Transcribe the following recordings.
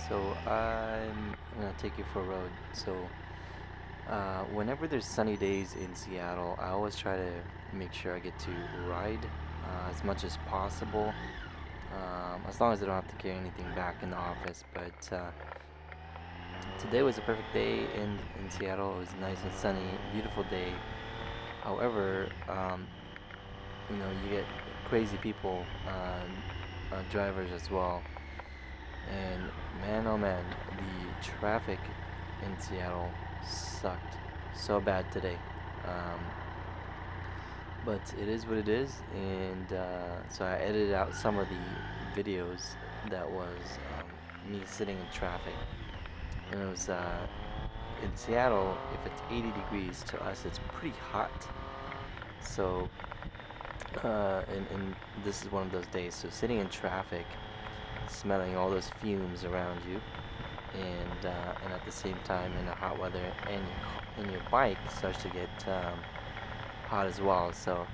So I'm gonna take you for a road. Whenever there's sunny days in Seattle, I always try to make sure I get to ride as much as possible, as long as I don't have to carry anything back in the office. But today was a perfect day in Seattle. It was nice and sunny, beautiful day. However, you get crazy people, drivers as well. And man, oh man, the traffic in Seattle sucked so bad today. Um, but it is what it is, and so I edited out some of the videos that was me sitting in traffic. And it was in Seattle, if it's 80 degrees to us, it's pretty hot. So, and this is one of those days. So sitting in traffic, smelling all those fumes around you, and at the same time in the hot weather, and your bike starts to get hot as well. So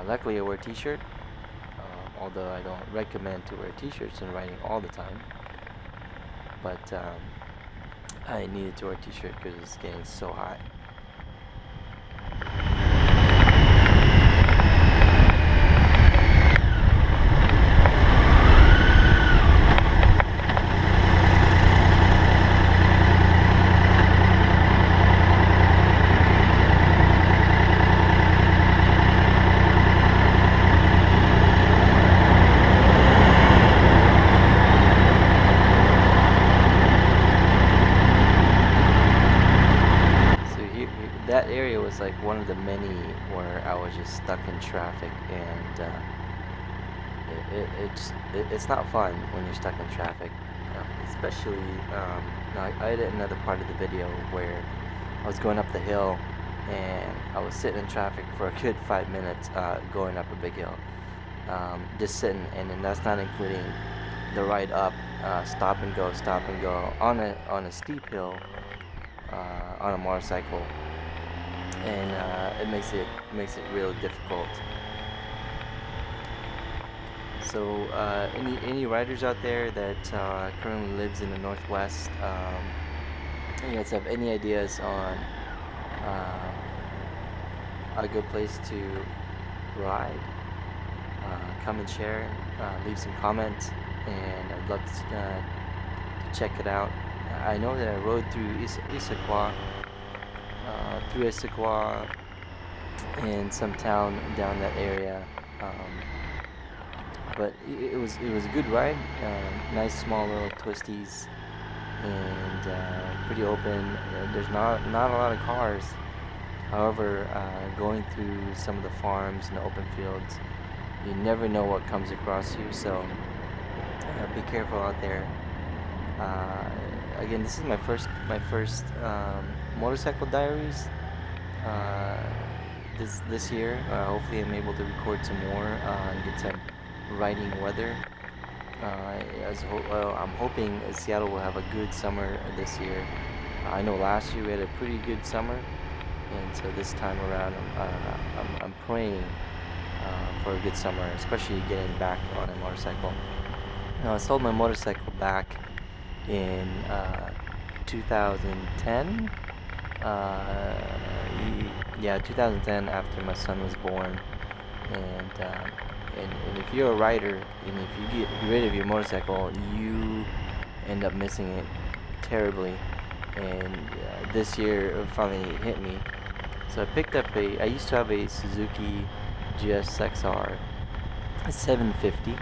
luckily I wear a t-shirt, although I don't recommend to wear t-shirts and riding all the time. But I needed to wear a t-shirt because it's getting so hot. That area was like one of the many where I was just stuck in traffic, and it's not fun when you're stuck in traffic, especially. I did another part of the video where I was going up the hill, and I was sitting in traffic for a good 5 minutes, going up a big hill, just sitting, and then that's not including the ride up, stop and go on a steep hill, on a motorcycle. And it makes it real difficult. So any riders out there that currently lives in the Northwest, you guys have any ideas on a good place to ride? Come and share, leave some comments, and I'd love to check it out. I know that I rode through Issaquah, and some town down that area, but it was a good ride. Nice small little twisties, and pretty open. There's not a lot of cars. However, going through some of the farms and the open fields, you never know what comes across you. So be careful out there. Again, this is my first motorcycle diaries this year. Hopefully I'm able to record some more and get some riding weather. I'm hoping Seattle will have a good summer this year. I know last year we had a pretty good summer, and so this time around I'm praying for a good summer, especially getting back on a motorcycle. Now, I sold my motorcycle back in 2010. 2010, after my son was born. And if you're a rider, and if you get rid of your motorcycle, you end up missing it terribly. And this year it finally hit me. So I picked up I used to have a Suzuki GSXR 750.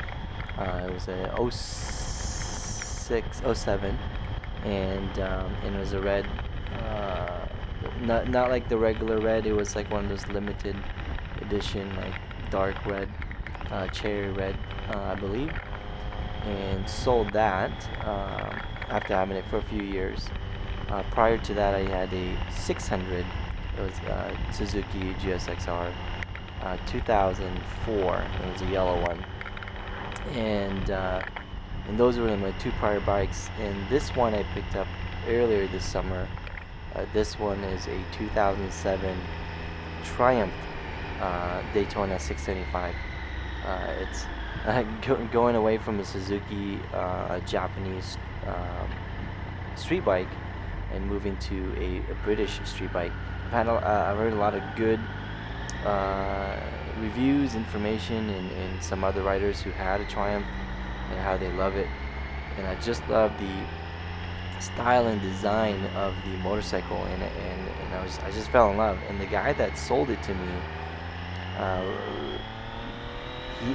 It was a 06, 07, and it was a red, not like the regular red. It was like one of those limited edition, like dark red, cherry red, I believe. And sold that after having it for a few years. Prior to that, I had a 600. It was Suzuki GSXR 2004. It was a yellow one, and those were my two prior bikes. And this one I picked up earlier this summer. This one is a 2007 Triumph Daytona 675. It's going away from a Suzuki Japanese street bike and moving to a British street bike. I've heard a lot of good uh, reviews, information, and some other riders who had a Triumph and how they love it. And I just love the style and design of the motorcycle, and I just fell in love. And the guy that sold it to me, uh,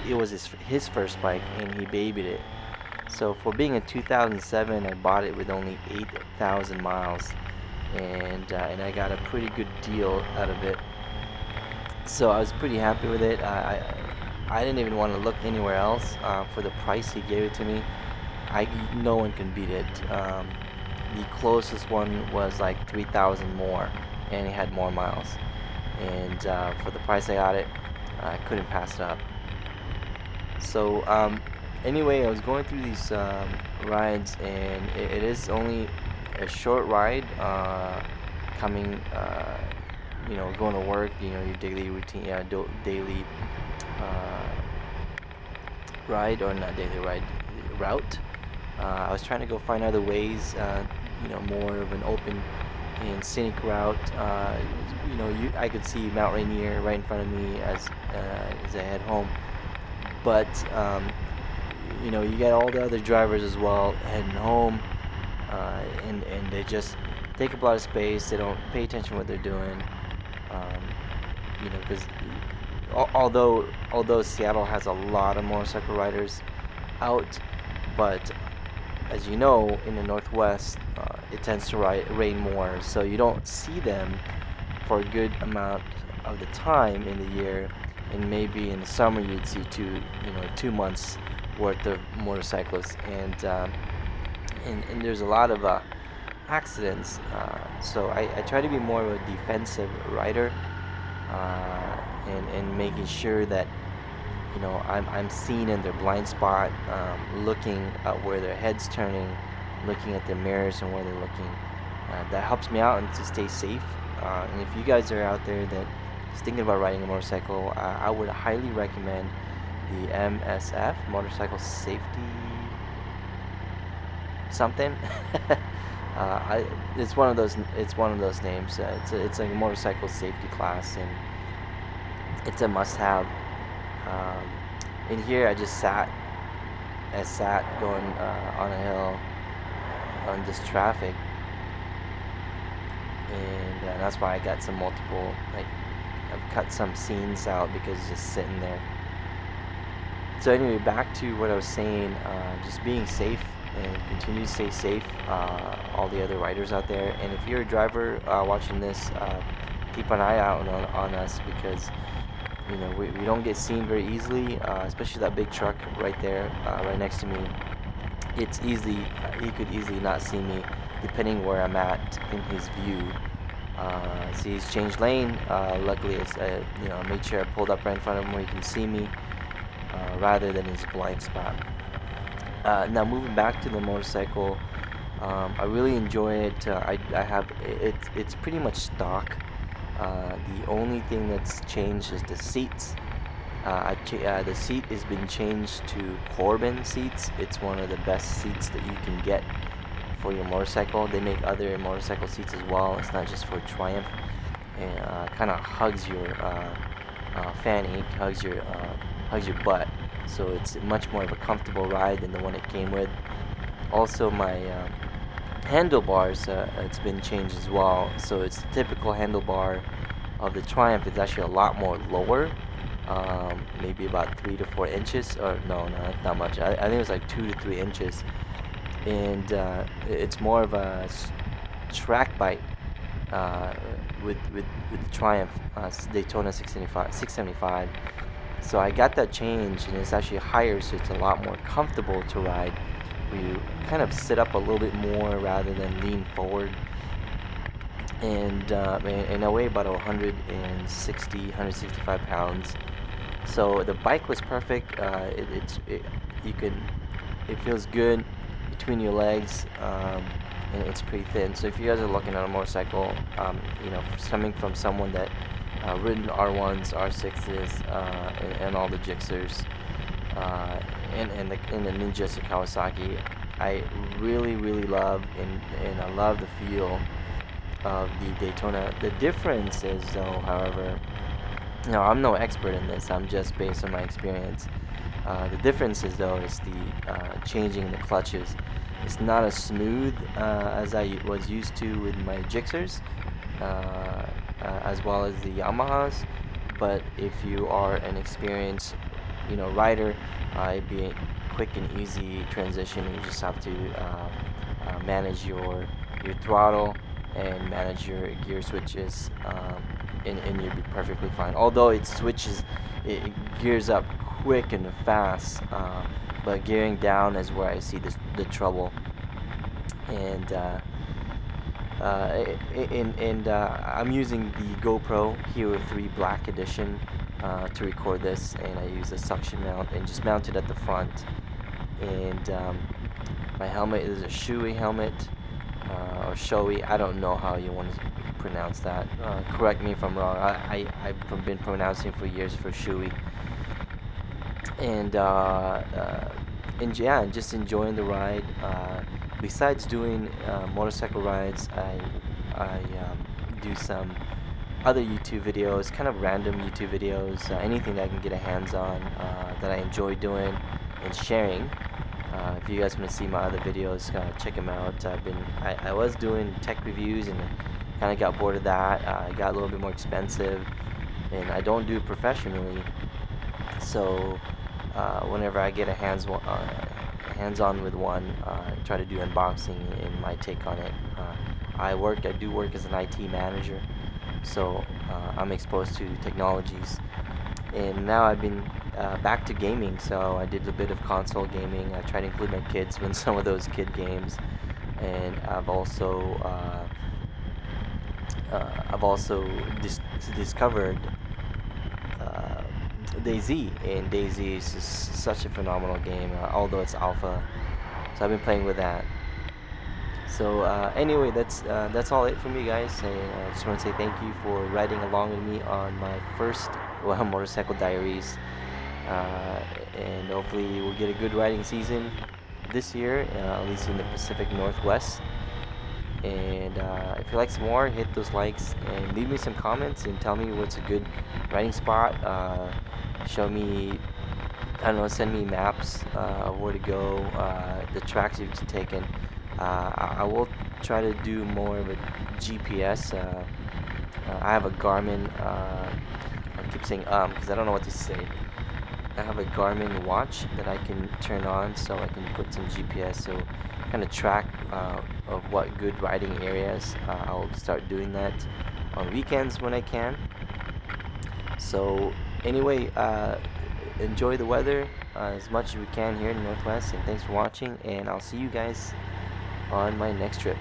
it was his first bike, and he babied it. So for being a 2007, I bought it with only 8,000 miles, and I got a pretty good deal out of it. So I was pretty happy with it. I didn't even want to look anywhere else for the price he gave it to me. No one can beat it. The closest one was like 3,000 more, and it had more miles. And for the price I got it, I couldn't pass it up. So anyway, I was going through these rides, and it is only a short ride. Coming, going to work. Your daily routine, daily uh, ride, or not daily ride, route. I was trying to go find other ways, more of an open and scenic route. I could see Mount Rainier right in front of me as I head home. But you get all the other drivers as well heading home, and they just take up a lot of space. They don't pay attention to what they're doing, because although Seattle has a lot of motorcycle riders out, but as you know, in the Northwest, it tends to rain more, so you don't see them for a good amount of the time in the year. And maybe in the summer you'd see 2 months worth of motorcyclists, and there's a lot of accidents. So I try to be more of a defensive rider, and making sure that I'm seen in their blind spot, looking at where their head's turning, looking at their mirrors and where they're looking. That helps me out and to stay safe. And if you guys are out there that is thinking about riding a motorcycle, I would highly recommend the MSF, Motorcycle Safety something. It's one of those. It's one of those names. It's a motorcycle safety class, and it's a must-have. In here, I sat going on a hill on this traffic, and that's why I got some multiple, I've cut some scenes out because it's just sitting there. So anyway, back to what I was saying, just being safe and continue to stay safe, all the other riders out there. And if you're a driver watching this, keep an eye out on us, because we don't get seen very easily, especially that big truck right there, right next to me. It's easy, he could easily not see me depending where I'm at in his view. See, he's changed lane. Luckily, it's made sure I pulled up right in front of him where he can see me, rather than his blind spot. Now moving back to the motorcycle, I really enjoy it. I have it's pretty much stock. The only thing that's changed is the seats. The seat has been changed to Corbin seats. It's one of the best seats that you can get for your motorcycle. They make other motorcycle seats as well. It's not just for Triumph. And kind of hugs your fanny, hugs your butt. So it's much more of a comfortable ride than the one it came with. Also, my handlebars, it's been changed as well. So it's the typical handlebar of the Triumph. It's actually a lot more lower, maybe about 3 to 4 inches, or no, not much. I think it's like 2 to 3 inches, and it's more of a track bite with the Triumph Daytona 675. So I got that change, and it's actually higher, so it's a lot more comfortable to ride. You kind of sit up a little bit more rather than lean forward, and I weigh about 165 pounds. So the bike was perfect. It feels good between your legs, and it's pretty thin. So if you guys are looking at a motorcycle, coming from someone that ridden R1s, R6s, and all the Gixxers, and the Ninjas, the Kawasaki, I really love, and I love the feel of the Daytona. The difference is, though, however, no, I'm no expert in this. I'm just based on my experience. The difference is, though, is the changing the clutches. It's not as smooth as I was used to with my Gixxers, as well as the Yamahas. But if you are an experienced, rider, it'd be a quick and easy transition. You just have to manage your throttle and manage your gear switches, and you'll be perfectly fine. Although it gears up quick and fast, but gearing down is where I see the trouble. And I'm using the GoPro Hero 3 Black Edition to record this, and I use a suction mount and just mount it at the front. And my helmet is a Shoei helmet, or Shoei. I don't know how you want to pronounce that. Correct me if I'm wrong. I've been pronouncing for years for Shoei. And yeah, just enjoying the ride. Besides doing motorcycle rides, I do some other YouTube videos, kind of random YouTube videos, anything that I can get a hands on, that I enjoy doing and sharing. If you guys want to see my other videos, check them out. I was doing tech reviews and kind of got bored of that. It got a little bit more expensive, and I don't do it professionally. So whenever I get a hands-on with one, I try to do unboxing and my take on it. I do work as an IT manager, so I'm exposed to technologies. And now I've been back to gaming, so I did a bit of console gaming. I try to include my kids in some of those kid games, and I've also discovered DayZ, and DayZ is just such a phenomenal game, although it's alpha. So I've been playing with that. So anyway, that's all it from me, guys. I just want to say thank you for riding along with me on my first motorcycle diaries, and hopefully we'll get a good riding season this year, at least in the Pacific Northwest. And if you like some more, hit those likes and leave me some comments and tell me what's a good riding spot. Show me, I don't know, send me maps of where to go, the tracks you've taken. I will try to do more of a GPS. I have a Garmin, I keep saying because I don't know what to say. I have a Garmin watch that I can turn on, so I can put some GPS, so kind of track of what good riding areas. I'll start doing that on weekends when I can. So anyway, enjoy the weather as much as we can here in the Northwest, and thanks for watching, and I'll see you guys on my next trip.